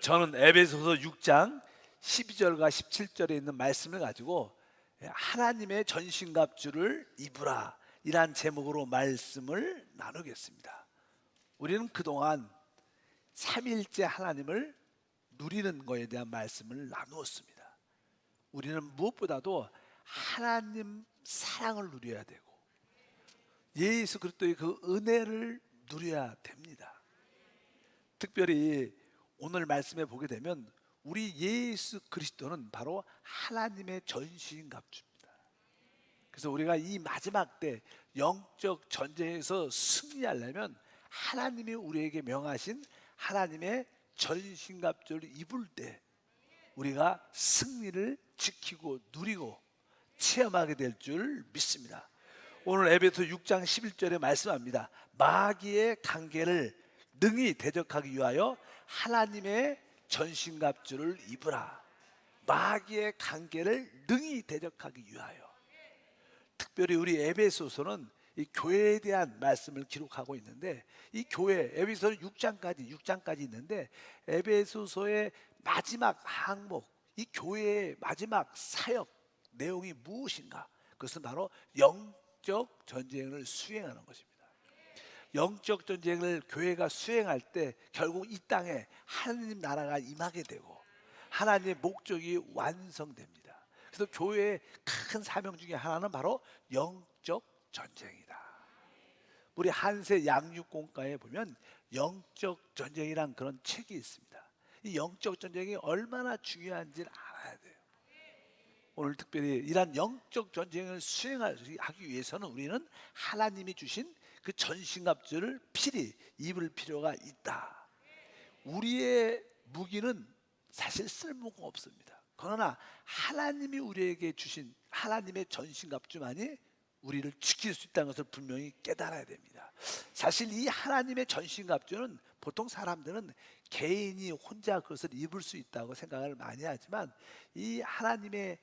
저는 에베소서 6장 12절과 17절에 있는 말씀을 가지고 하나님의 전신갑주를 입으라 이란 제목으로 말씀을 나누겠습니다. 우리는 그동안 삼위일체 하나님을 누리는 것에 대한 말씀을 나누었습니다. 우리는 무엇보다도 하나님 사랑을 누려야 되고 예수 그리스도의 그 은혜를 누려야 됩니다. 특별히 오늘 말씀에 보게 되면 우리 예수 그리스도는 바로 하나님의 전신갑주입니다. 그래서 우리가 이 마지막 때 영적 전쟁에서 승리하려면 하나님이 우리에게 명하신 하나님의 전신갑주를 입을 때 우리가 승리를 지키고 누리고 체험하게 될 줄 믿습니다. 오늘 에베소 6장 11절에 말씀합니다. 마귀의 관계를 능히 대적하기 위하여 하나님의 전신갑주를 입으라. 마귀의 관계를 능히 대적하기 위하여. 특별히 우리 에베소서는 이 교회에 대한 말씀을 기록하고 있는데, 이 교회 에베소 6장까지 있는데, 에베소서의 마지막 항목, 이 교회의 마지막 사역 내용이 무엇인가? 그것은 바로 영적 전쟁을 수행하는 것입니다. 영적 전쟁을 교회가 수행할 때 결국 이 땅에 하나님 나라가 임하게 되고 하나님의 목적이 완성됩니다. 그래서 교회의 큰 사명 중에 하나는 바로 영적 전쟁이다. 우리 한세 양육공과에 보면 영적 전쟁이란 그런 책이 있습니다. 이 영적 전쟁이 얼마나 중요한지를 알아야 돼요. 오늘 특별히 이러한 영적 전쟁을 수행하기 위해서는 우리는 하나님이 주신 그 전신갑주를 필히 입을 필요가 있다. 우리의 무기는 사실 쓸모가 없습니다. 그러나 하나님이 우리에게 주신 하나님의 전신갑주만이 우리를 지킬 수 있다는 것을 분명히 깨달아야 됩니다. 사실 이 하나님의 전신갑주는 보통 사람들은 개인이 혼자 그것을 입을 수 있다고 생각을 많이 하지만 이 하나님의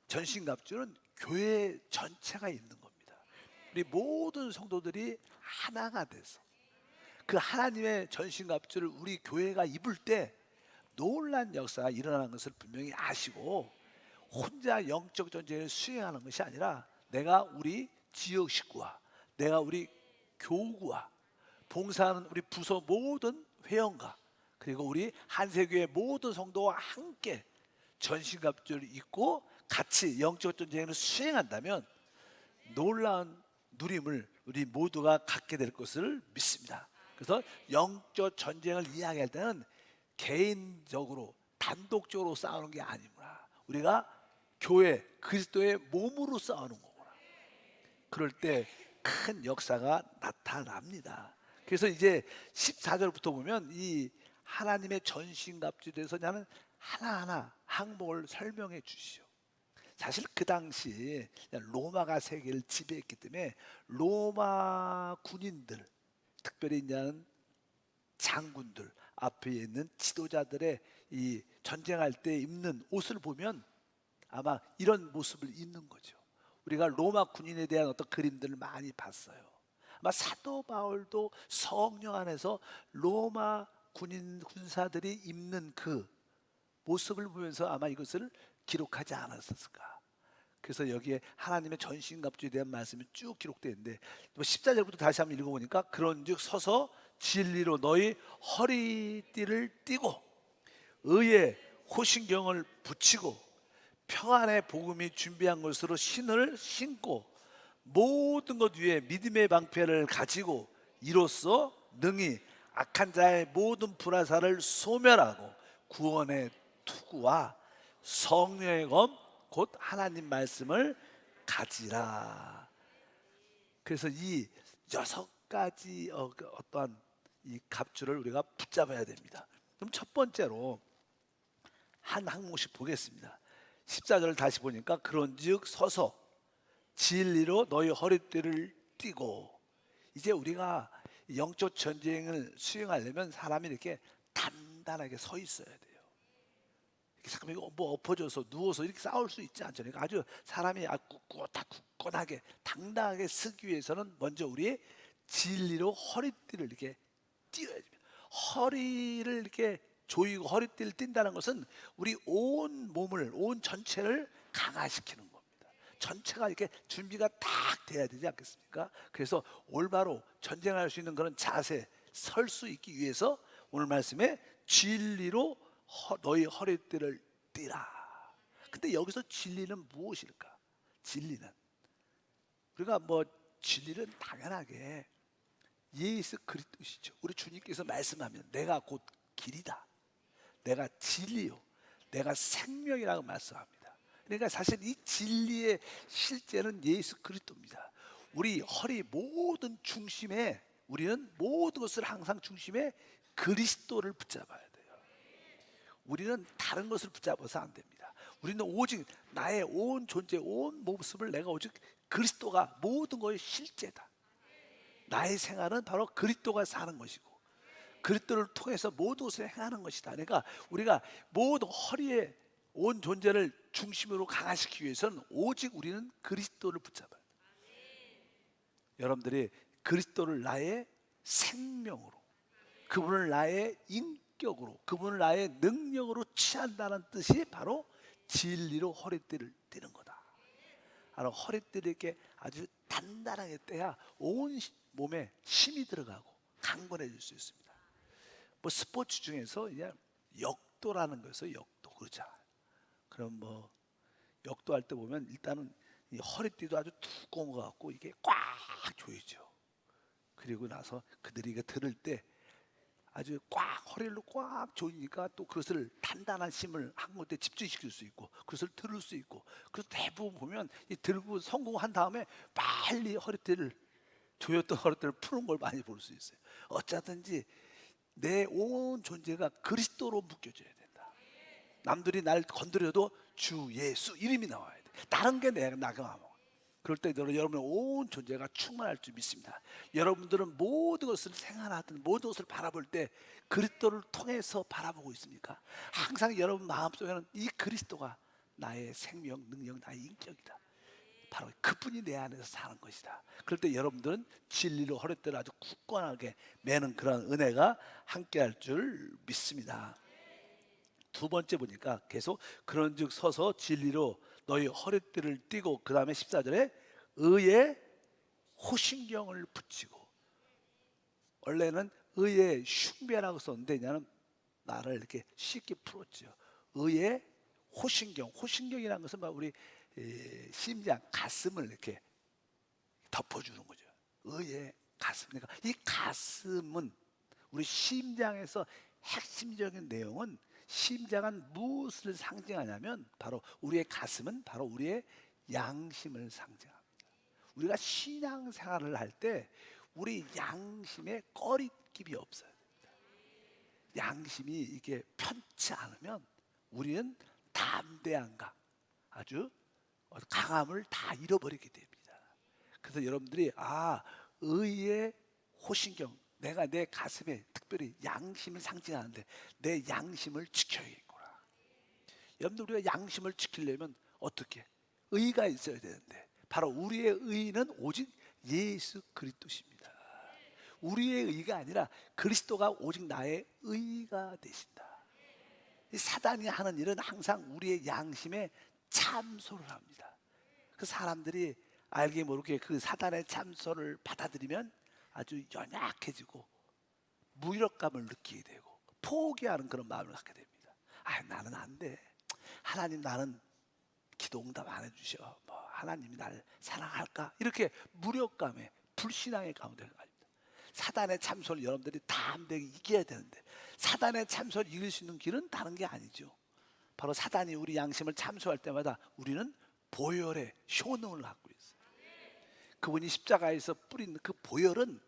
전신갑주는 교회 전체가 입는 겁니다. 우리 모든 성도들이 하나가 돼서 그 하나님의 전신갑주를 우리 교회가 입을 때 놀란 역사가 일어나는 것을 분명히 아시고, 혼자 영적 전쟁을 수행하는 것이 아니라 내가 우리 지역 식구와 내가 우리 교우와 봉사하는 우리 부서 모든 회원과 그리고 우리 한세교회 모든 성도와 함께 전신갑주를 입고 같이 영적 전쟁을 수행한다면 놀라운 누림을 우리 모두가 갖게 될 것을 믿습니다. 그래서 영적 전쟁을 이야기할 때는 개인적으로 단독적으로 싸우는 게 아니구나. 우리가 교회 그리스도의 몸으로 싸우는 거구나. 그럴 때 큰 역사가 나타납니다. 그래서 이제 14절부터 보면 이 하나님의 전신갑주에 대해서 나는 하나하나 항목을 설명해 주시오. 사실 그 당시 로마가 세계를 지배했기 때문에 로마 군인들, 특별히 이제는 장군들, 앞에 있는 지도자들의 이 전쟁할 때 입는 옷을 보면 아마 이런 모습을 입는 거죠. 우리가 로마 군인에 대한 어떤 그림들을 많이 봤어요. 아마 사도 바울도 성령 안에서 로마 군사들이 입는 그 모습을 보면서 아마 이것을 기록하지 않았을까. 그래서 여기에 하나님의 전신갑주에 대한 말씀이 쭉 기록되어 있는데 14절부터 다시 한번 읽어보니까 그런즉 서서 진리로 너희 허리띠를 띠고 의의 호신경을 붙이고 평안의 복음이 준비한 것으로 신을 신고 모든 것 위에 믿음의 방패를 가지고 이로써 능히 악한 자의 모든 불화살을 소멸하고 구원의 투구와 성령의 검 곧 하나님 말씀을 가지라. 그래서 이 6가지 어떠한 이 갑주를 우리가 붙잡아야 됩니다. 그럼 첫 번째로 한 항목씩 보겠습니다. 14절을 다시 보니까 그런즉 서서 진리로 너희 허리띠를 띠고, 이제 우리가 영적 전쟁을 수행하려면 사람이 이렇게 단단하게 서 있어야 돼요. 잠깐만 이거 뭐 엎어져서 누워서 이렇게 싸울 수 있지 않잖아요. 아주 사람이 굳건하게 당당하게 서기 위해서는 먼저 우리의 진리로 허리띠를 이렇게 띄어야 됩니다. 허리를 이렇게 조이고 허리띠를 띈다는 것은 우리 온 몸을, 온 전체를 강화시키는 겁니다. 전체가 이렇게 준비가 딱 돼야 되지 않겠습니까? 그래서 올바로 전쟁할 수 있는 그런 자세, 설 수 있기 위해서 오늘 말씀에 진리로 너희 허리띠를 띠라. 근데 여기서 진리는 무엇일까? 진리는, 우리가 뭐 진리는 당연하게 예수 그리스도시죠. 우리 주님께서 말씀하면 내가 곧 길이다, 내가 진리요, 내가 생명이라고 말씀합니다. 그러니까 사실 이 진리의 실제는 예수 그리스도입니다. 우리 허리 모든 중심에, 우리는 모든 것을 항상 중심에 그리스도를 붙잡아야 돼요. 우리는 다른 것을 붙잡아서 안 됩니다. 우리는 오직 나의 온 존재, 온 모습을 내가 오직 그리스도가 모든 것의 실제다. 나의 생활은 바로 그리스도가 사는 것이고 그리스도를 통해서 모든 것을 행하는 것이다. 그러니까 우리가 모든 허리에 온 존재를 중심으로 강화시키기 위해서는 오직 우리는 그리스도를 붙잡아야 돼. 여러분들이 그리스도를 나의 생명으로, 그분을 나의 인격으로, 그분을 나의 능력으로 취한다는 뜻이 바로 진리로 허리띠를 띠는 거다. 바로 허리띠를 이렇게 아주 단단하게 떼야 온 몸에 힘이 들어가고 강건해질 수 있습니다. 뭐 스포츠 중에서 그냥 역도라는 거에서 역도 그렇잖아요. 그럼 뭐 역도할 때 보면 일단은 이 허리띠도 아주 두꺼운 것 같고 이게 꽉 조이죠. 그리고 나서 그들이 이게 들을 때 아주 꽉 허리를 꽉 조이니까 또 그것을 단단한 힘을 한 곳에 집중시킬 수 있고 그것을 들을 수 있고, 그래서 대부분 보면 이 들고 성공한 다음에 빨리 허리띠를 조였던 허리띠를 푸는 걸 많이 볼 수 있어요. 어쩌든지 내 온 존재가 그리스도로 묶여져야 된다. 남들이 날 건드려도 주 예수 이름이 나와야 돼. 다른 게 나가 뭐. 그럴 때 여러분의 온 존재가 충만할 줄 믿습니다. 여러분들은 모든 것을 생활하든 모든 것을 바라볼 때 그리스도를 통해서 바라보고 있습니까? 항상 여러분 마음속에는 이 그리스도가 나의 생명, 능력, 나의 인격이다. 바로 그분이 내 안에서 사는 것이다. 그럴 때 여러분들은 진리로 허리띠를 아주 굳건하게 매는 그런 은혜가 함께할 줄 믿습니다. 두 번째 보니까 계속 그런즉 서서 진리로 너희 허리띠를 띠고, 그 다음에 14절에 의의 호신경을 붙이고. 원래는 의의 흉배라고 썼는데 그냥 나를 이렇게 쉽게 풀었죠. 의의 호신경, 호신경이라는 것은 우리 심장, 가슴을 이렇게 덮어주는 거죠. 의의 가슴. 그러니까 이 가슴은 우리 심장에서 핵심적인 내용은, 심장은 무엇을 상징하냐면 바로 우리의 가슴은 바로 우리의 양심을 상징합니다. 우리가 신앙생활을 할 때 우리 양심에 꺼리낌이 없어요. 양심이 이게 편치 않으면 우리는 담대함과 아주 강함을 다 잃어버리게 됩니다. 그래서 여러분들이 의의 호신경, 내가 내 가슴에 특별히 양심을 상징하는데 내 양심을 지켜야겠구나. 여러분들, 우리가 양심을 지키려면 어떻게? 의가 있어야 되는데 바로 우리의 의는 오직 예수 그리스도십니다. 우리의 의가 아니라 그리스도가 오직 나의 의가 되신다. 이 사단이 하는 일은 항상 우리의 양심에 참소를 합니다. 그 사람들이 알게 모르게 그 사단의 참소를 받아들이면 아주 연약해지고 무력감을 느끼게 되고 포기하는 그런 마음을 갖게 됩니다. 나는 안 돼. 하나님, 나는 기도 응답 안 해주셔. 하나님이 나를 사랑할까? 이렇게 무력감에, 불신앙의 가운데 갑니다. 사단의 참소를 여러분들이 담대하게 이겨야 되는데, 사단의 참소를 이길 수 있는 길은 다른 게 아니죠. 바로 사단이 우리 양심을 참소할 때마다 우리는 보혈의 효능을 갖고 있어요. 그분이 십자가에서 뿌린 그 보혈은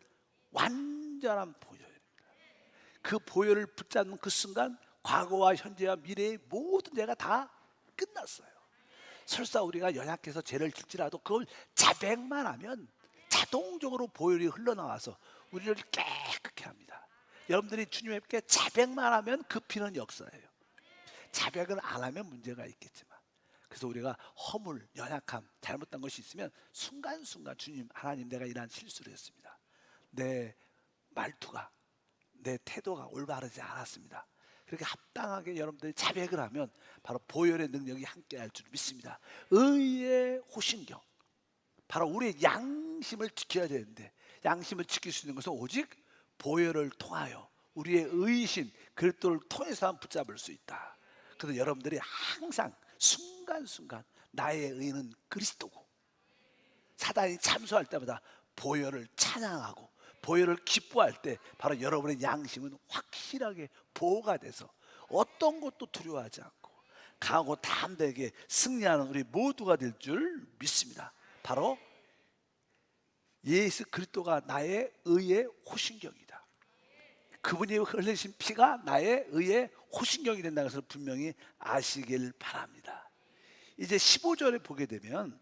완전한 보혈입니다. 그 보혈을 붙잡는 그 순간 과거와 현재와 미래의 모든 죄가 다 끝났어요. 설사 우리가 연약해서 죄를 짓지라도 그걸 자백만 하면 자동적으로 보혈이 흘러나와서 우리를 깨끗게 합니다. 여러분들이 주님께 자백만 하면 그 피는 역사예요. 자백을 안 하면 문제가 있겠지만, 그래서 우리가 허물, 연약함, 잘못된 것이 있으면 순간순간 주님, 하나님, 내가 이러한 실수를 했습니다. 내 말투가, 내 태도가 올바르지 않았습니다. 그렇게 합당하게 여러분들이 자백을 하면 바로 보혈의 능력이 함께할 줄 믿습니다. 의의 호신경, 바로 우리의 양심을 지켜야 되는데, 양심을 지킬 수 있는 것은 오직 보혈을 통하여 우리의 의신 그리스도를 통해서만 붙잡을 수 있다. 그래서 여러분들이 항상 순간순간 나의 의는 그리스도고, 사단이 참소할 때마다 보혈을 찬양하고 보혈을 기뻐할 때 바로 여러분의 양심은 확실하게 보호가 돼서 어떤 것도 두려워하지 않고 강하고 담대하게 승리하는 우리 모두가 될 줄 믿습니다. 바로 예수 그리스도가 나의 의의 호신경이다. 그분이 흘리신 피가 나의 의의 호신경이 된다는 것을 분명히 아시길 바랍니다. 이제 15절에 보게 되면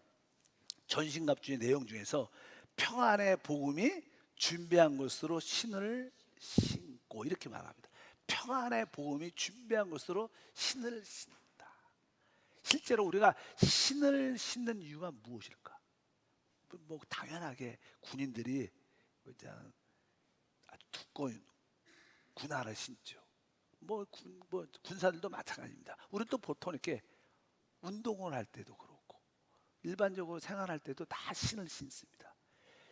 전신갑주의 내용 중에서 평안의 복음이 준비한 것으로 신을 신고, 이렇게 말합니다. 평안의 복음이 준비한 것으로 신을 신다. 실제로 우리가 신을 신는 이유가 무엇일까? 뭐 당연하게 군인들이 아주 두꺼운 군화를 신죠. 뭐 군사들도 마찬가지입니다. 우리는 또 보통 이렇게 운동을 할 때도 그렇고 일반적으로 생활할 때도 다 신을 신습니다.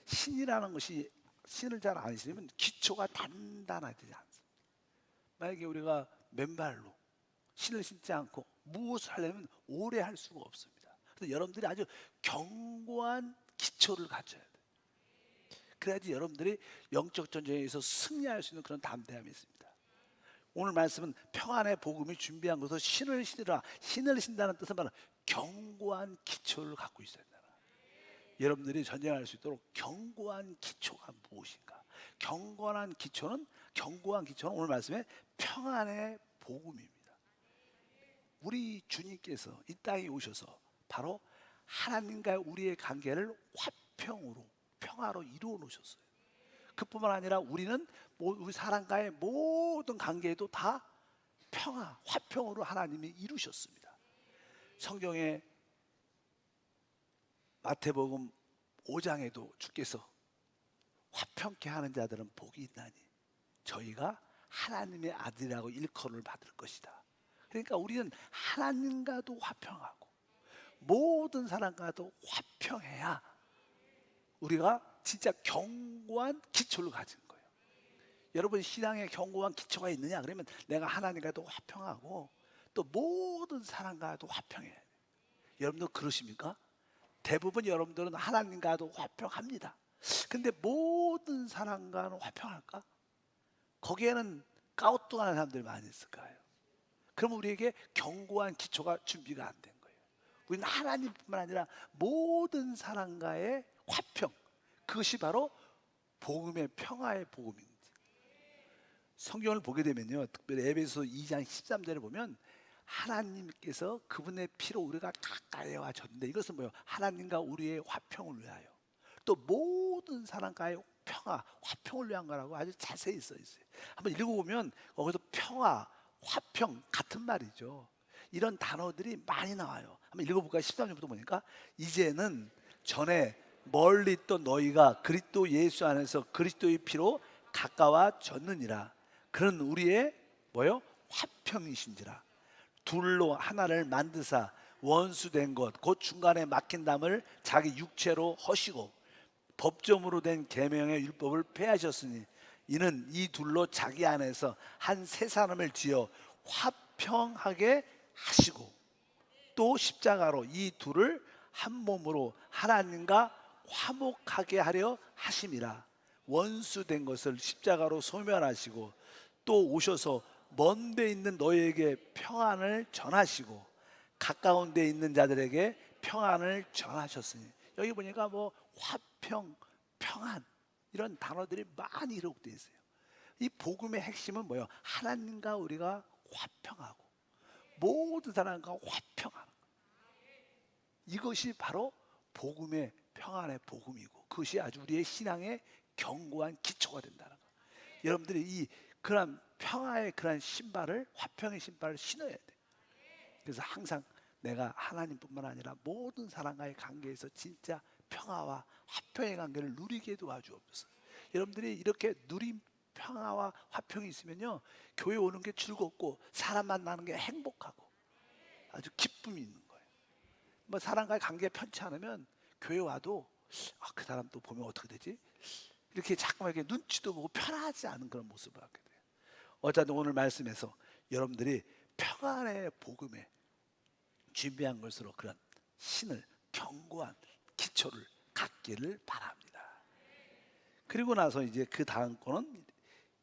신이라는 것이, 신을 잘 안 신으면 기초가 단단하지 않습니다. 만약에 우리가 맨발로 신을 신지 않고 무엇을 하려면 오래 할 수가 없습니다. 그래서 여러분들이 아주 견고한 기초를 가져야 돼요. 그래야지 여러분들이 영적 전쟁에서 승리할 수 있는 그런 담대함이 있습니다. 오늘 말씀은 평안의 복음이 준비한 것으로 신을 신으라. 신을 신다는 뜻은 바로 견고한 기초를 갖고 있어야 된다. 여러분들이 전쟁할 수 있도록 견고한 기초가 무엇인가? 견고한 기초는 오늘 말씀에 평안의 복음입니다. 우리 주님께서 이 땅에 오셔서 바로 하나님과 우리의 관계를 화평으로, 평화로 이루어 놓으셨어요. 그뿐만 아니라 우리는 우리 사람과의 모든 관계에도 다 평화, 화평으로 하나님이 이루셨습니다. 성경에 마태복음 5장에도 주께서 화평케 하는 자들은 복이 있나니 저희가 하나님의 아들이라고 일컬음을 받을 것이다. 그러니까 우리는 하나님과도 화평하고 모든 사람과도 화평해야 우리가 진짜 견고한 기초를 가진 거예요. 여러분 신앙에 견고한 기초가 있느냐? 그러면 내가 하나님과도 화평하고 또 모든 사람과도 화평해야 돼요. 여러분도 그러십니까? 대부분 여러분들은 하나님과도 화평합니다. 근데 모든 사람과는 화평할까? 거기에는 까우뚱하는 사람들이 많이 있을까요? 그럼 우리에게 견고한 기초가 준비가 안 된 거예요. 우리는 하나님뿐만 아니라 모든 사람과의 화평, 그것이 바로 복음의 평화의 복음입니다. 성경을 보게 되면요, 특별히 에베소 2장 13절을 보면 하나님께서 그분의 피로 우리가 가까이 와졌는데, 이것은 뭐예요? 하나님과 우리의 화평을 위하여, 또 모든 사람과의 평화, 화평을 위한 거라고 아주 자세히 써 있어요. 한번 읽어보면 거기서 평화, 화평 같은 말이죠. 이런 단어들이 많이 나와요. 한번 읽어볼까요? 13절부터 보니까 이제는 전에 멀리 있던 너희가 그리스도 예수 안에서 그리스도의 피로 가까워졌느니라. 그런 우리의 뭐요? 화평이신지라. 둘로 하나를 만드사 원수된 것 곧 중간에 막힌 담을 자기 육체로 허시고 법정으로 된 계명의 율법을 폐하셨으니 이는 이 둘로 자기 안에서 한 새 사람을 지어 화평하게 하시고 또 십자가로 이 둘을 한 몸으로 하나님과 화목하게 하려 하심이라. 원수된 것을 십자가로 소멸하시고 또 오셔서 먼 데 있는 너희에게 평안을 전하시고 가까운 데 있는 자들에게 평안을 전하셨으니, 여기 보니까 뭐 화평, 평안 이런 단어들이 많이 기록되어 있어요. 이 복음의 핵심은 뭐예요? 하나님과 우리가 화평하고 모든 사람과 화평하는 것. 이것이 바로 복음의 평안의 복음이고 그것이 아주 우리의 신앙의 견고한 기초가 된다는 것. 여러분들이 이 그런 평화의 그런 신발을, 화평의 신발을 신어야 돼. 그래서 항상 내가 하나님뿐만 아니라 모든 사람과의 관계에서 진짜 평화와 화평의 관계를 누리게 도와주옵소서. 여러분들이 이렇게 누림 평화와 화평이 있으면요, 교회 오는 게 즐겁고 사람 만나는 게 행복하고 아주 기쁨이 있는 거예요. 뭐 사람과의 관계가 편치 않으면 교회 와도 그 사람 또 보면 어떻게 되지? 이렇게 자꾸만 이렇게 눈치도 보고 편하지 않은 그런 모습을 갖게 돼요. 어쨌든 오늘 말씀에서 여러분들이 평안의 복음에 준비한 것으로 그런 신을 견고한 기초를 갖기를 바랍니다. 그리고 나서 이제 그 다음 거는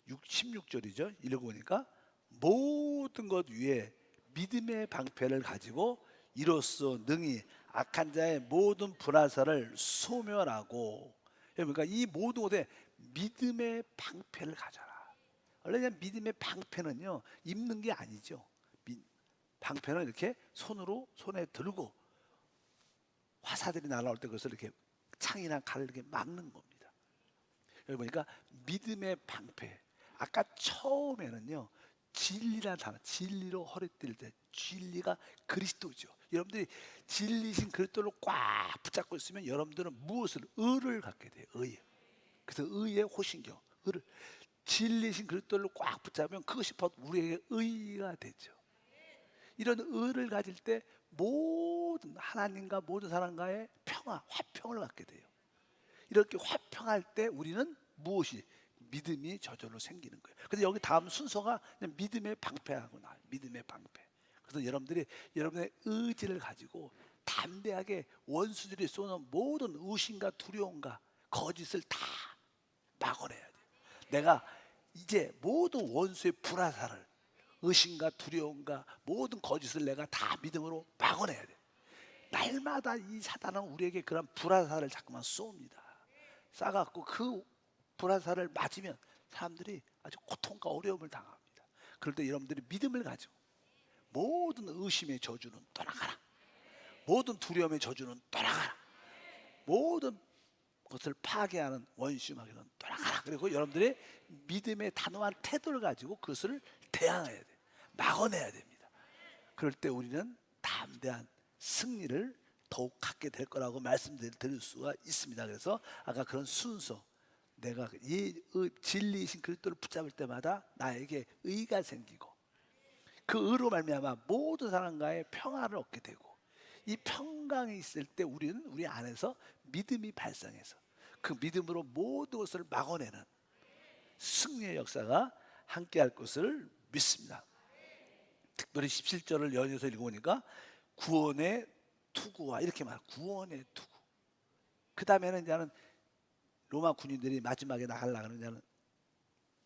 16절이죠. 읽어보니까 모든 것 위에 믿음의 방패를 가지고 이로써 능히 악한 자의 모든 불화살을 소멸하고, 그러니까 이 모든 것에 믿음의 방패를 가져라. 원래 그냥 믿음의 방패는요, 입는 게 아니죠. 방패는 이렇게 손에 들고 화살들이 날아올 때 그것을 이렇게 창이나 칼을 이렇게 막는 겁니다. 여기 보니까 믿음의 방패. 아까 처음에는요, 진리라는 단어, 진리로 허리띠를 때, 진리가 그리스도죠. 여러분들이 진리신 그리스도를 꽉 붙잡고 있으면 여러분들은 무엇을? 의를 갖게 돼요. 의. 그래서 의의 호신경, 의를, 진리신 그리스도를 꽉 붙잡으면 그것이 바로 우리에게 의가 되죠. 이런 의를 가질 때 모든 하나님과 모든 사람과의 평화, 화평을 갖게 돼요. 이렇게 화평할 때 우리는 무엇이? 믿음이 저절로 생기는 거예요. 그래서 여기 다음 순서가 그냥 믿음의 방패하고 나와요. 믿음의 방패. 그래서 여러분들이 여러분의 의지를 가지고 담대하게 원수들이 쏘는 모든 의심과 두려움과 거짓을 다 막아내야 돼요. 내가 이제 모든 원수의 불화살을, 의심과 두려움과 모든 거짓을 내가 다 믿음으로 막아내야 돼. 날마다 이 사단은 우리에게 그런 불화살을 자꾸만 쏩니다. 쏴갖고 그 불화살을 맞으면 사람들이 아주 고통과 어려움을 당합니다. 그럴 때 여러분들이 믿음을 가지고 모든 의심의 저주는 떠나가라, 모든 두려움의 저주는 떠나가라, 모든 것을 파괴하는 원수마귀는 떠나가라. 그리고 여러분들이 믿음의 단호한 태도를 가지고 그것을 대항해야 돼, 막아내야 됩니다. 그럴 때 우리는 담대한 승리를 더욱 갖게 될 거라고 말씀드릴 수가 있습니다. 그래서 아까 그런 순서, 내가 이 진리이신 그리스도를 붙잡을 때마다 나에게 의가 생기고 그 의로 말미암아 모든 사람과의 평화를 얻게 되고, 이 평강이 있을 때 우리는 우리 안에서 믿음이 발생해서 그 믿음으로 모든 것을 막아내는 승리의 역사가 함께할 것을 믿습니다. 특별히 17절을 연이어서 읽어보니까 구원의 투구와 이렇게 말해요. 구원의 투구. 그 다음에는 이제는 로마 군인들이 마지막에 나가려고 하는 이제는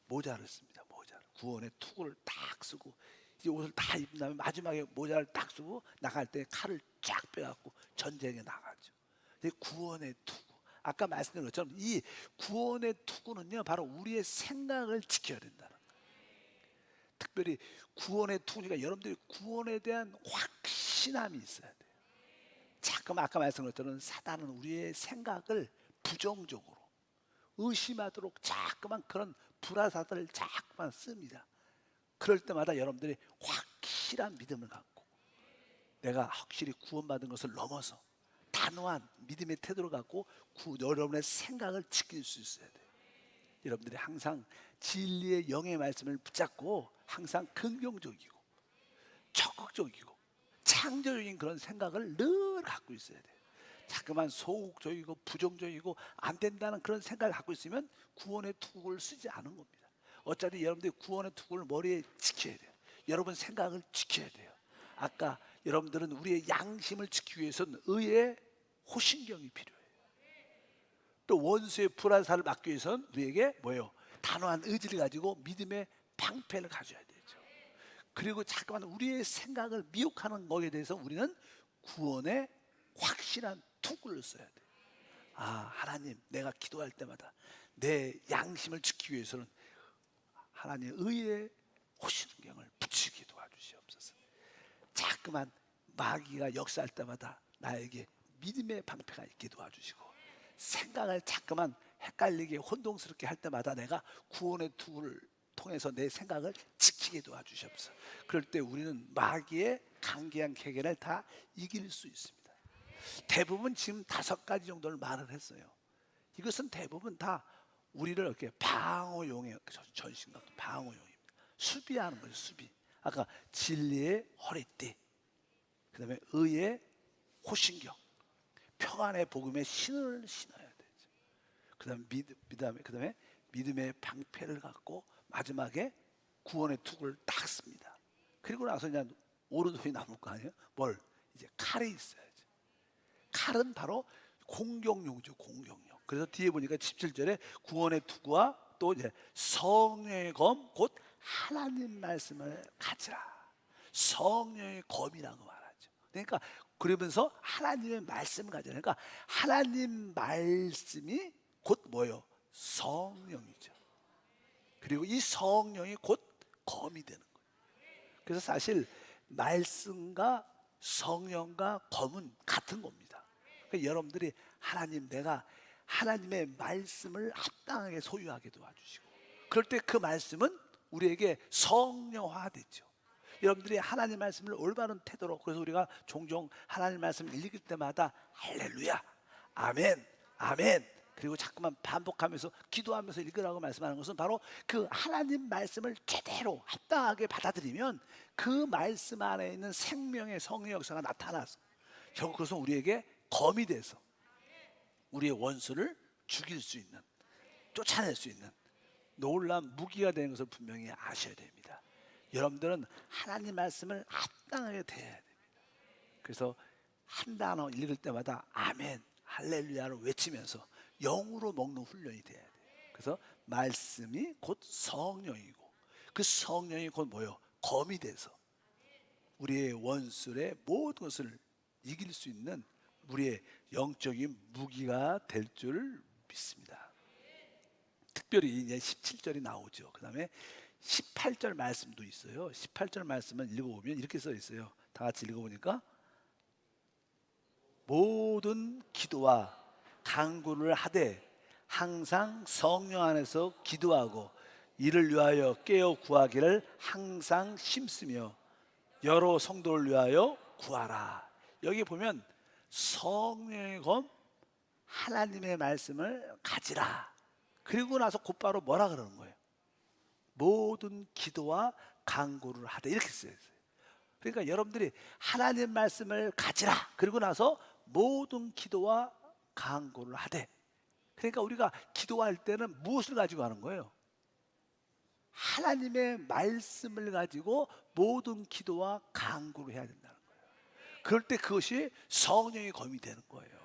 모자를 씁니다. 모자를. 구원의 투구를 딱 쓰고 이제 옷을 다 입은 다음에 마지막에 모자를 딱 쓰고 나갈 때 칼을 쫙 빼갖고 전쟁에 나가죠. 이제 구원의 투구. 아까 말씀드린 것처럼 이 구원의 투구는요, 바로 우리의 생각을 지켜야 된다는 거예요. 특별히 구원의 투구니까 여러분들이 구원에 대한 확신함이 있어야 돼요. 자꾸만 아까 말씀드린 것처럼 사단은 우리의 생각을 부정적으로 의심하도록 자꾸만 그런 불화사들을 자꾸만 씁니다. 그럴 때마다 여러분들이 확실한 믿음을 갖고 내가 확실히 구원받은 것을 넘어서 단호한 믿음의 태도를 갖고 여러분의 생각을 지킬 수 있어야 돼요. 여러분들이 항상 진리의 영의 말씀을 붙잡고 항상 긍정적이고 적극적이고 창조적인 그런 생각을 늘 갖고 있어야 돼요. 자꾸만 소극적이고 부정적이고 안 된다는 그런 생각을 갖고 있으면 구원의 투구를 쓰지 않은 겁니다. 어차피 여러분들이 구원의 투구를 머리에 지켜야 돼요. 여러분 생각을 지켜야 돼요. 아까 여러분들은 우리의 양심을 지키기 위해서는 의의 호신경이 필요해요. 또 원수의 불화살을 막기 위해서는 우리에게 뭐예요? 단호한 의지를 가지고 믿음의 방패를 가져야 되죠. 그리고 잠깐만 우리의 생각을 미혹하는 것에 대해서 우리는 구원의 확실한 투구를 써야 돼요. 하나님, 내가 기도할 때마다 내 양심을 지키기 위해서는 하나님의 의의 호신경을 붙이게 도와주시옵소서. 자꾸만 마귀가 역사할 때마다 나에게 믿음의 방패가 있게 도와주시고, 생각을 자꾸만 헷갈리게 혼동스럽게 할 때마다 내가 구원의 투구를 통해서 내 생각을 지키게 도와주시옵소서. 그럴 때 우리는 마귀의 강경한 계계를 다 이길 수 있습니다. 대부분 지금 5가지 정도를 말을 했어요. 이것은 대부분 다 우리를 이렇게 방어용의 전신갑주, 방어용입니다. 수비하는 거죠, 수비. 아까 진리의 허리띠, 그다음에 의의 호신경, 평안의 복음의 신을 신어야 되죠. 그다음에 믿음의 방패를 갖고 마지막에 구원의 투구를 딱 씁니다. 그리고 나서 이제 오른손이 남을 거 아니에요? 뭘? 이제 칼이 있어야죠. 칼은 바로 공격용이죠, 공격용. 그래서 뒤에 보니까 17절에 구원의 투구와 또 이제 성령의 검, 곧 하나님 말씀을 가지라. 성령의 검이라고 말하죠. 그러니까 그러면서 하나님의 말씀을 가지라. 그러니까 하나님 말씀이 곧 뭐예요? 성령이죠. 그리고 이 성령이 곧 검이 되는 거예요. 그래서 사실 말씀과 성령과 검은 같은 겁니다. 그러니까 여러분들이 하나님, 내가 하나님의 말씀을 합당하게 소유하게 도와주시고, 그럴 때 그 말씀은 우리에게 성령화되죠. 여러분들이 하나님 말씀을 올바른 태도로, 그래서 우리가 종종 하나님 말씀을 읽을 때마다 할렐루야, 아멘, 아멘, 그리고 자꾸만 반복하면서 기도하면서 읽으라고 말씀하는 것은 바로 그 하나님 말씀을 제대로 합당하게 받아들이면 그 말씀 안에 있는 생명의 성령 역사가 나타나서 결국 그것은 우리에게 검이 돼서 우리의 원수를 죽일 수 있는, 쫓아낼 수 있는 놀라운 무기가 되는 것을 분명히 아셔야 됩니다. 여러분들은 하나님 말씀을 합당하게 대해야 됩니다. 그래서 한 단어 읽을 때마다 아멘, 할렐루야를 외치면서 영으로 먹는 훈련이 돼야 돼요. 그래서 말씀이 곧 성령이고, 그 성령이 곧 뭐예요? 검이 돼서 우리의 원수의 모든 것을 이길 수 있는 우리의 영적인 무기가 될 줄 믿습니다. 특별히 이제 17절이 나오죠. 그 다음에 18절 말씀도 있어요. 18절 말씀은 읽어보면 이렇게 써 있어요. 다 같이 읽어보니까 모든 기도와 간구를 하되 항상 성령 안에서 기도하고 이를 위하여 깨어 구하기를 항상 심쓰며 여러 성도를 위하여 구하라. 여기 보면 성령의 검, 하나님의 말씀을 가지라. 그리고 나서 곧바로 뭐라 그러는 거예요? 모든 기도와 간구를 하되, 이렇게 써있어요. 그러니까 여러분들이 하나님 말씀을 가지라. 그리고 나서 모든 기도와 간구를 하되, 그러니까 우리가 기도할 때는 무엇을 가지고 하는 거예요? 하나님의 말씀을 가지고 모든 기도와 간구를 해야 된다는 거예요. 그럴 때 그것이 성령의 검이 되는 거예요.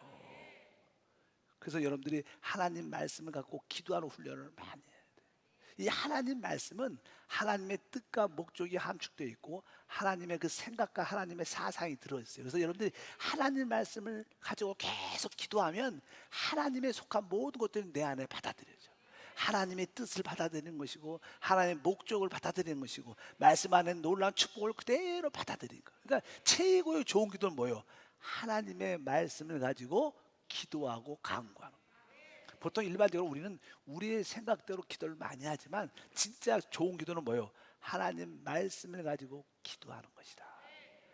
그래서 여러분들이 하나님 말씀을 갖고 기도하는 훈련을 많이 해야 돼요. 이 하나님 말씀은 하나님의 뜻과 목적이 함축되어 있고 하나님의 그 생각과 하나님의 사상이 들어있어요. 그래서 여러분들이 하나님 말씀을 가지고 계속 기도하면 하나님의 속한 모든 것들이 내 안에 받아들여져. 하나님의 뜻을 받아들이는 것이고 하나님의 목적을 받아들이는 것이고 말씀 안에 놀라운 축복을 그대로 받아들이는 거예요. 그러니까 최고의 좋은 기도는 뭐예요? 하나님의 말씀을 가지고 기도하고 간구하는 거예요. 보통 일반적으로 우리는 우리의 생각대로 기도를 많이 하지만 진짜 좋은 기도는 뭐예요? 하나님 말씀을 가지고 기도하는 것이다.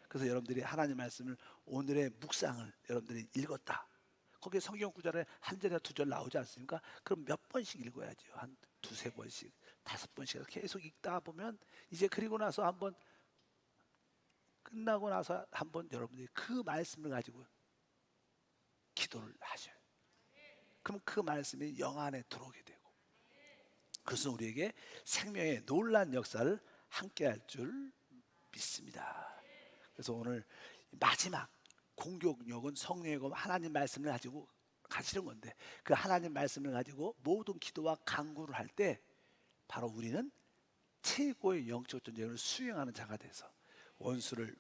그래서 여러분들이 하나님 말씀을, 오늘의 묵상을 여러분들이 읽었다. 거기에 성경 구절에 한 절이나 두 절 나오지 않습니까? 그럼 몇 번씩 읽어야죠. 한 두세 번씩, 다섯 번씩 계속 읽다 보면 이제 그리고 나서 한번 끝나고 나서 한번 여러분들이 그 말씀을 가지고 기도를 하셔요. 그럼 그 말씀이 영 안에 들어오게 되고 그것은 우리에게 생명의 놀라운 역사를 함께 할 줄 믿습니다. 그래서 오늘 마지막 공격력은 성령의 검, 하나님 말씀을 가지고 가시는 건데, 그 하나님 말씀을 가지고 모든 기도와 간구를 할 때 바로 우리는 최고의 영적 전쟁을 수행하는 자가 돼서 원수를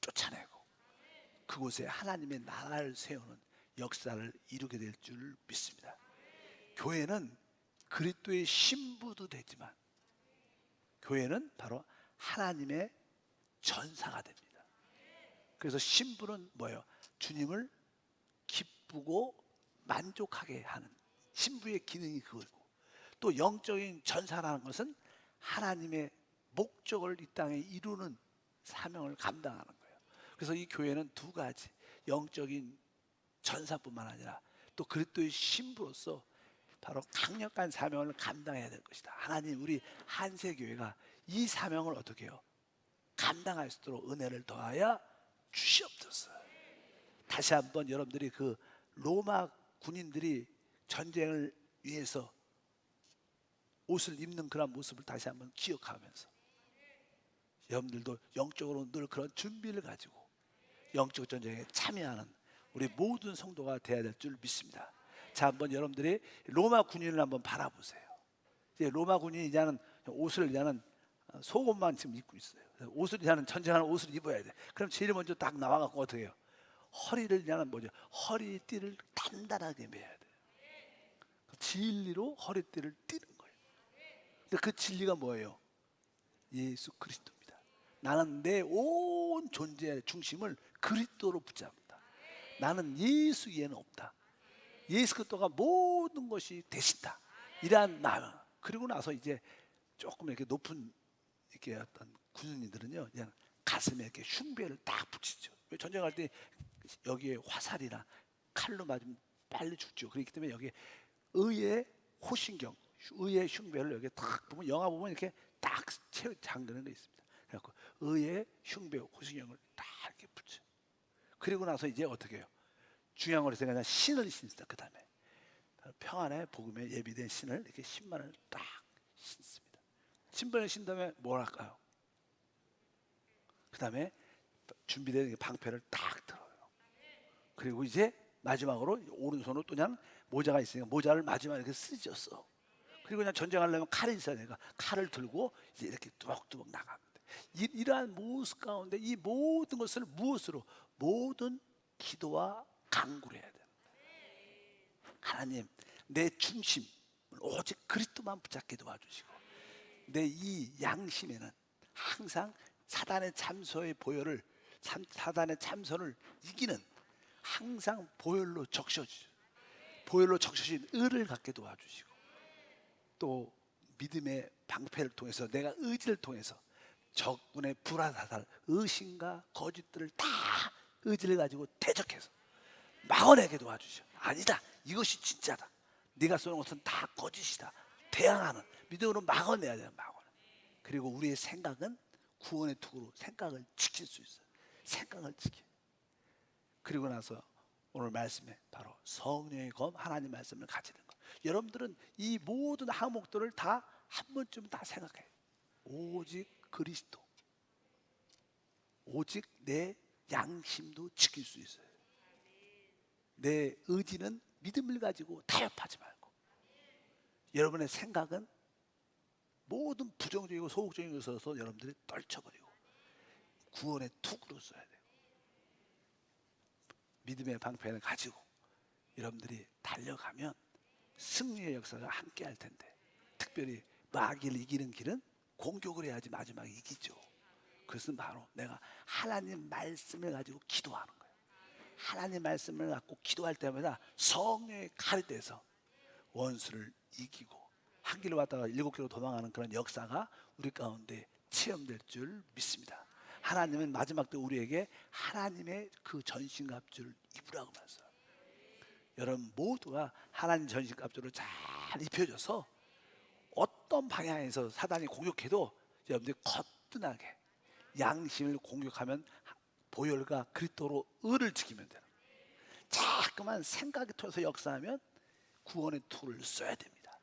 쫓아내고 그곳에 하나님의 나라를 세우는 역사를 이루게 될 줄 믿습니다. 교회는 그리스도의 신부도 되지만 교회는 바로 하나님의 전사가 됩니다. 그래서 신부는 뭐예요? 주님을 기쁘고 만족하게 하는, 신부의 기능이 그거고, 또 영적인 전사라는 것은 하나님의 목적을 이 땅에 이루는 사명을 감당하는 거예요. 그래서 이 교회는 두 가지, 영적인 전사뿐만 아니라 또 그리스도의 신부로서 바로 강력한 사명을 감당해야 될 것이다. 하나님, 우리 한세교회가 이 사명을 어떻게 해요? 감당할 수 있도록 은혜를 더하여 주시옵소서. 다시 한번 여러분들이 그 로마 군인들이 전쟁을 위해서 옷을 입는 그런 모습을 다시 한번 기억하면서 여러분들도 영적으로 늘 그런 준비를 가지고 영적 전쟁에 참여하는 우리 모든 성도가 되어야 될 줄 믿습니다. 자, 한번 여러분들이 로마 군인을 한번 바라보세요. 이제 로마 군인이 이제는 옷을 이제는 속옷만 지금 입고 있어요. 옷을 이제는 전쟁하는 옷을 입어야 돼. 그럼 제일 먼저 딱 나와갖고 어떻게 해요? 허리를 이제는 뭐죠? 허리띠를 단단하게 매야 돼. 진리로 허리띠를 띠는 거예요. 근데 그 진리가 뭐예요? 예수 그리스도입니다. 나는 내 온 존재의 중심을 그리스도로 붙잡는다. 나는 예수 외에는 없다. 예수 그리스도가 모든 것이 되신다. 이러한 마음. 그리고 나서 이제 조금 이렇게 높은 이렇게 어떤 군인들은요, 그냥 가슴에 이렇게 흉배를 딱 붙이죠. 왜 전쟁할 때 여기에 화살이나 칼로 맞으면 빨리 죽죠. 그렇기 때문에 여기 의의 호신경, 의의 흉배를 여기 딱 보면 영화 보면 이렇게 딱 채워 잠그는 게 있습니다. 그래갖고 의의 흉배, 호신경을 딱 이렇게 붙여. 그리고 나서 이제 어떻게 해요? 중요한 걸 생각하면 신을 신습니다. 그 다음에 평안의 복음에 예비된 신을 이렇게 신만을 딱 신습니다. 신발을 신 다음에 뭘 할까요? 그 다음에 준비된 방패를 딱 들어요. 그리고 이제 마지막으로 오른손으로 또 그냥 모자가 있으니까 모자를 마지막에 이렇게 쓰셨어. 그리고 그냥 전쟁하려면 칼이 있어야 되니까 칼을 들고 이제 이렇게 뚜벅뚜벅 나갑니다. 이러한 모습 가운데 이 모든 것을 무엇으로? 모든 기도와 간구를 해야 됩니다. 하나님, 내 중심 오직 그리스도만 붙잡게 도와주시고 내 이 양심에는 항상 사단의 참소의 보혈을, 사단의 참선을 이기는 항상 보혈로 적셔주시고 보혈로 적셔진 의를 갖게 도와주시고 또 믿음의 방패를 통해서 내가 의지를 통해서 적군의 불화사살, 의심과 거짓들을 다 의지를 가지고 대적해서 막아내게 도와주시오. 아니다, 이것이 진짜다, 네가 쏘는 것은 다 거짓이다, 대항하는 믿음으로 막아내야 돼요. 막아내. 그리고 우리의 생각은 구원의 투구로 생각을 지킬 수 있어요. 생각을 지켜. 그리고 나서 오늘 말씀에 바로 성령의 검, 하나님 말씀을 가지는 것. 여러분들은 이 모든 항목들을 다 한 번쯤 다 생각해요. 오직 그리스도, 오직 내 양심도 지킬 수 있어요. 내 의지는 믿음을 가지고 타협하지 말고 여러분의 생각은 모든 부정적이고 소극적인 것을 써서 여러분들이 떨쳐버리고 구원의 투구로 써야 돼요. 믿음의 방패를 가지고 여러분들이 달려가면 승리의 역사가 함께 할 텐데, 특별히 마귀를 이기는 길은 공격을 해야지 마지막에 이기죠. 그것은 바로 내가 하나님 말씀을 가지고 기도하는 거예요. 하나님 말씀을 갖고 기도할 때마다 성령의 칼이 돼서 원수를 이기고 한 길로 왔다가 7길로 도망가는 그런 역사가 우리 가운데 체험될 줄 믿습니다. 하나님은 마지막 때 우리에게 하나님의 그 전신갑주를 입으라고 말했어요. 여러분 모두가 하나님 전신갑주를 잘 입혀줘서 어떤 방향에서 사단이 공격해도 여러분들이 거뜬하게 양심을 공격하면 보혈과 그리스도로 의를 지키면 돼요. 자꾸만 생각이 통해서 역사하면 구원의 툴을 써야 됩니다.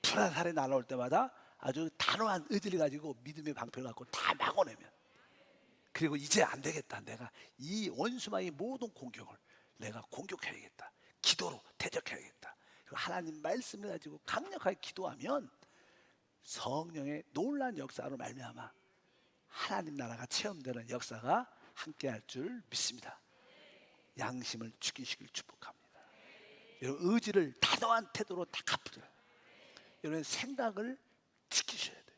불화살이 날아올 때마다 아주 단호한 의지를 가지고 믿음의 방패를 갖고 다 막아내면, 그리고 이제 안 되겠다, 내가 이 원수마의 모든 공격을 내가 공격해야겠다, 기도로 대적해야겠다, 그리고 하나님 말씀을 가지고 강력하게 기도하면 성령의 놀라운 역사로 말미암아 하나님 나라가 체험되는 역사가 함께할 줄 믿습니다. 양심을 지키시길 축복합니다. 여러분 의지를 단호한 태도로 다 갚으세요. 여러분 생각을 지키셔야 돼요.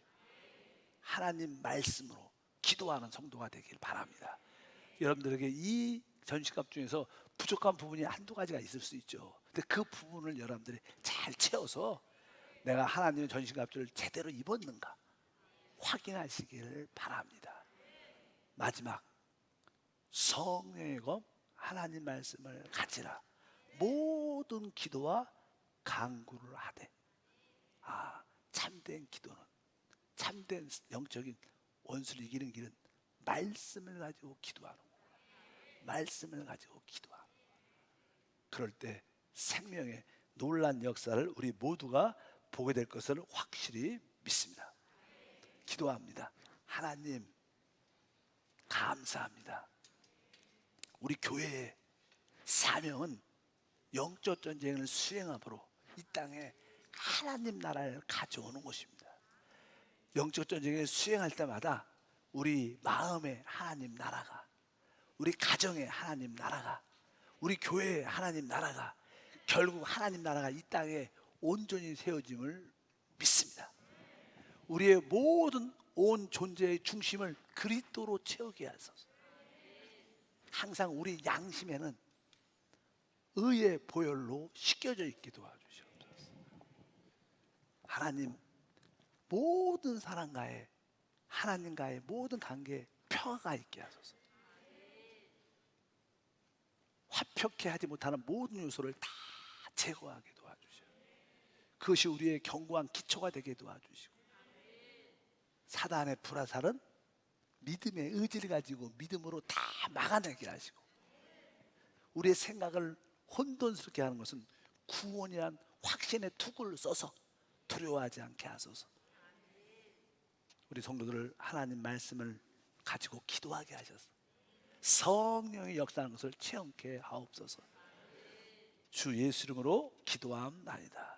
하나님 말씀으로 기도하는 성도가 되길 바랍니다. 여러분들에게 이 전시갑 중에서 부족한 부분이 한두 가지가 있을 수 있죠. 근데 그 부분을 여러분들이 잘 채워서 내가 하나님의 전신갑주를 제대로 입었는가 확인하시기를 바랍니다. 마지막, 성령의 검 하나님 말씀을 가지라. 모든 기도와 간구를 하되. 참된 기도는, 참된 영적인 원수를 이기는 길은 말씀을 가지고 기도하는 거예요. 말씀을 가지고 기도하는 거예요. 그럴 때 생명의 놀란 역사를 우리 모두가 보게 될 것을 확실히 믿습니다. 기도합니다. 하나님, 감사합니다. 우리 교회의 사명은 영적 전쟁을 수행함으로 이 땅에 하나님 나라를 가져오는 것입니다. 영적 전쟁을 수행할 때마다 우리 마음에 하나님 나라가, 우리 가정에 하나님 나라가, 우리 교회에 하나님 나라가, 결국 하나님 나라가 이 땅에 온전히 세워짐을 믿습니다. 우리의 모든 온 존재의 중심을 그리스도로 채우게 하소서. 항상 우리 양심에는 의의 보혈로 씻겨져 있게 도와주시옵소서. 하나님, 모든 사람과의, 하나님과의 모든 관계에 평화가 있게 하소서. 화평케 하지 못하는 모든 요소를 다 제거하게 도와주시오. 그것이 우리의 견고한 기초가 되게 도와주시고, 사단의 불화살은 믿음의 의지를 가지고 믿음으로 다 막아내게 하시고, 우리의 생각을 혼돈스럽게 하는 것은 구원이란 확신의 투구를 써서 두려워하지 않게 하소서. 우리 성도들을 하나님 말씀을 가지고 기도하게 하셔서 성령의 역사하는 것을 체험케 하옵소서. 주 예수 이름으로 기도함나이다.